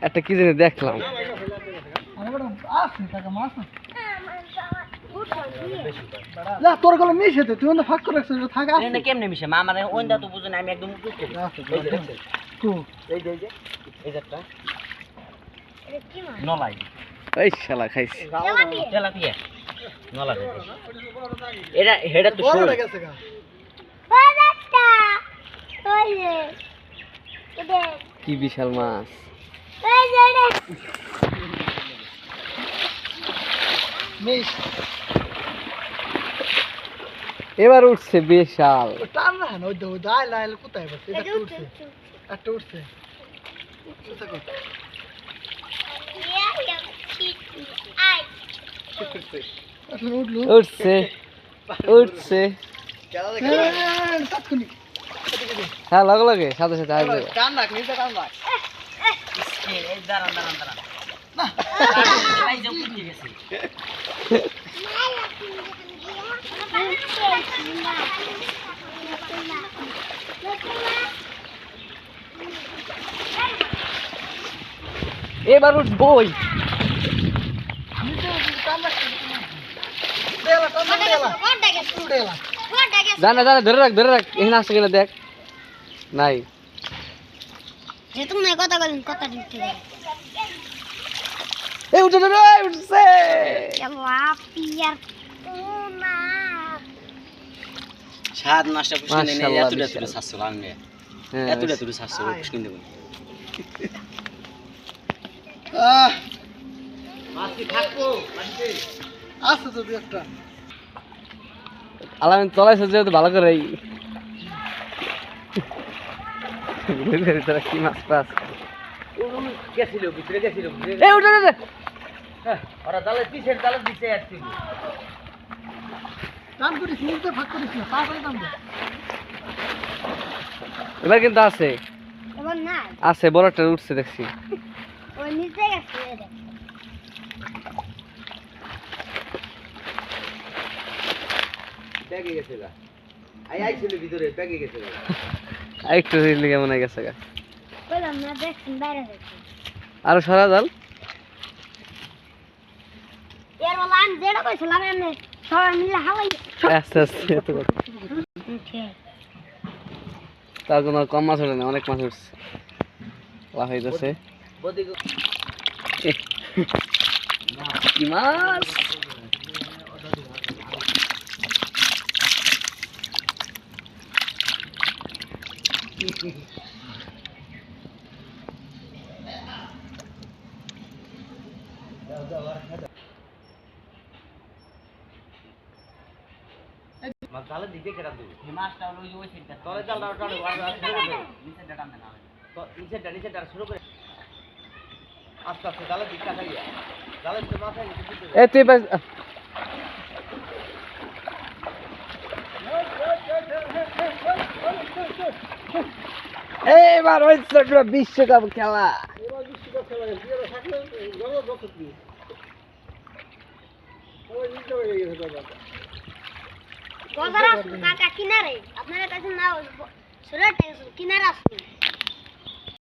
একটা কি জানি দেখলাম। তোর গলা মিশে তুই ফাঁক করে থাকা কেমনে মিশে মা মানে ওইটা তো বুঝো না আমি একদম নলাই এই শালা খাইছি। তেলাপিয়া নলা এটা হেডা তো কি বিশাল মাছ। এবার উঠছে বিশাল। কোথায় একটা উঠছে উঠছে উঠছে হ্যাঁ লগে লগে সাথে সাথে আসবে। এবার উঠবই। জানা জানা ধরে রাখ এখানে আসছে কিনা দেখ। নাই এই উঠে উঠছে। স্বাদ নষ্ট পুষ্কিন নেই এতটা তুলে শাস্ত্র আনবে এতটা তুলে শাস্ত্র পুষ্কিন দেব আলামিন চলাইছে যেহেতু ভালো করে কি মাছ পাস গেছিল ভিতরে গেছিল এই উঠে ওরা জালে পিছের জালে দিতে আসছিল এবার কিন্তু আছে আছে বড়টা উঠছে দেখছি। ব্যাগে গেছিল আইছিল ভিতরে ব্যাগে গেছিল একটু কেমন হয়ে গেছে আরো সারা জাল আস্তে আস্তে তার জন্য কম মাছ ওঠে না, অনেক মাছ উঠছে লাভ হইতেছে। কি মাছ মাছালে দিতে কেডা দিই মাছটা হলো ওই সেটা তলে জালটা শুরু করে নিচেটা টানবে না তো নিচেটা শুরু করে আস্তে আস্তে জালে দিকটা খাইয়া জালের তো মাথায় এ তুই বাস এবার হচ্ছে বিশ্বকাপ খেলা। কিনারে আপনার কাছে না কিনারে আসুন